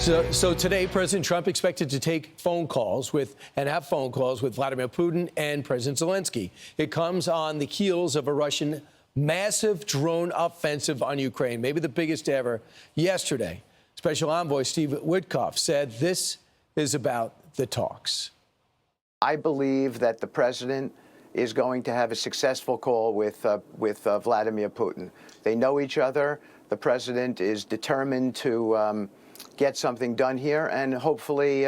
So today, President Trump expected to take phone calls with Vladimir Putin and President Zelensky. It comes on the heels of a Russian massive drone offensive on Ukraine, maybe the biggest ever. Yesterday, Special Envoy Steve Witkoff said this is about the talks. I believe that the president is going to have a successful call with Vladimir Putin. They know each other. The president is determined to get something done here, and hopefully,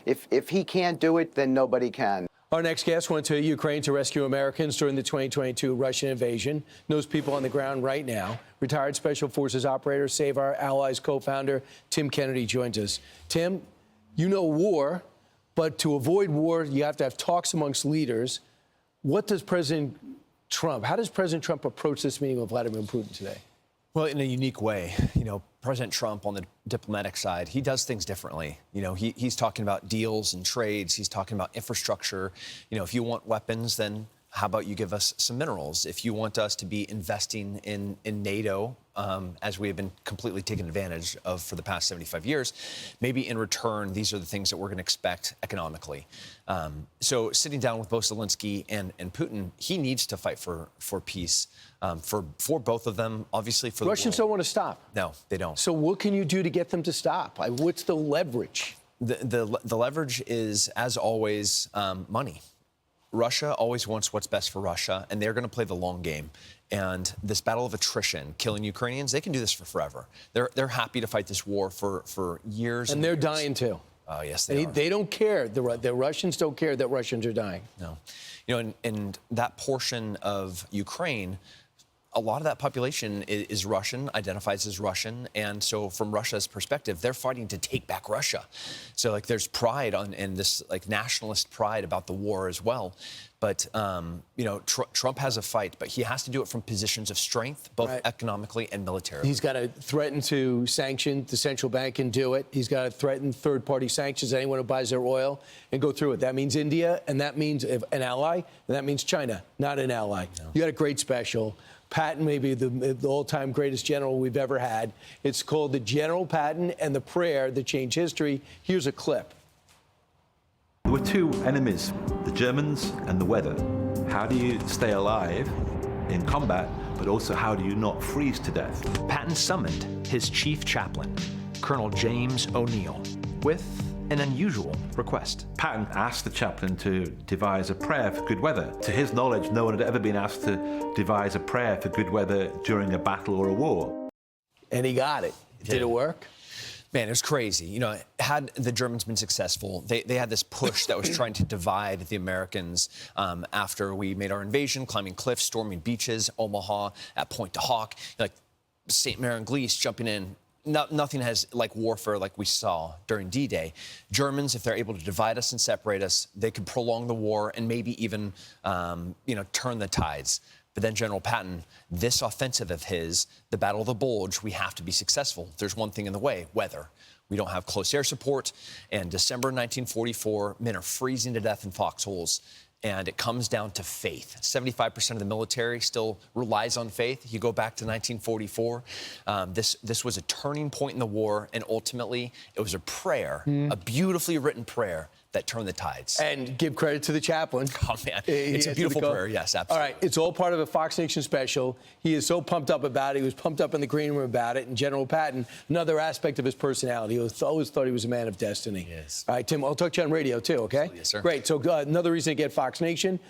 if he can't do it, then nobody can. Our next guest went to Ukraine to rescue Americans during the 2022 Russian invasion, knows people on the ground right now. Retired Special Forces operator, Save Our Allies co-founder Tim Kennedy joins us. Tim, you know war, but to avoid war, you have to have talks amongst leaders. How does President Trump approach this meeting with Vladimir Putin today? Well, in a unique way. President Trump on the diplomatic side, he does things differently. He's talking about deals and trades. He's talking about infrastructure. If you want weapons, then how about you give us some minerals? If you want us to be investing in NATO, as we have been completely taken advantage of for the past 75 years, maybe in return, these are the things that we're going to expect economically. So sitting down with both Zelensky and Putin, he needs to fight for peace for both of them, obviously for the Russians world. don't want to stop. No, they don't. So what can you do to get them to stop? What's the leverage? The leverage is, as always, money. Russia always wants what's best for Russia, and they're going to play the long game. And this battle of attrition, killing Ukrainians, they can do this for forever. They're happy to fight this war for years. And they're dying too. Oh, yes, they are. They don't care. The Russians don't care that Russians are dying. No. And that portion of Ukraine, a lot of that population is Russian, identifies as Russian, and so from Russia's perspective, they're fighting to take back Russia. So there's pride and this nationalist pride about the war as well. But Trump has a fight, but he has to do it from positions of strength, both economically and militarily. He's got to threaten to sanction the central bank and do it. He's got to threaten third-party sanctions, anyone who buys their oil, and go through it. That means India, and that means an ally, and that means China, not an ally. No. You got a great special. Patton may be the all-time greatest general we've ever had. It's called The General Patton and the Prayer That Changed History. Here's a clip. There were two enemies, the Germans and the weather. How do you stay alive in combat, but also how do you not freeze to death? Patton summoned his chief chaplain, Colonel James O'Neill, with an unusual request. Patton asked the chaplain to devise a prayer for good weather. To his knowledge, no one had ever been asked to devise a prayer for good weather during a battle or a war. And he got it. Did it work? Man, it was crazy. Had the Germans been successful, they had this push that was trying to divide the Americans after we made our invasion, climbing cliffs, storming beaches, Omaha, at Point de Hawk, St. Mary and Glees jumping in. Nothing has warfare like we saw during D-Day. Germans, if they're able to divide us and separate us, they could prolong the war and maybe even, turn the tides. But then General Patton, this offensive of his, the Battle of the Bulge, we have to be successful. There's one thing in the way, weather. We don't have close air support. And December 1944, men are freezing to death in foxholes. And it comes down to faith. 75% of the military still relies on faith. You go back to 1944. This was a turning point in the war, and ultimately it was a prayer, a beautifully written prayer that turned the tides. And give credit to the chaplain. Oh, man. It's a beautiful prayer. Yes, absolutely. All right. It's all part of a Fox Nation special. He is so pumped up about it. He was pumped up in the green room about it. And General Patton, another aspect of his personality. He always thought he was a man of destiny. Yes. All right, Tim, I'll talk to you on radio, too, okay? Yes, sir. Great. So another reason to get Fox Nation,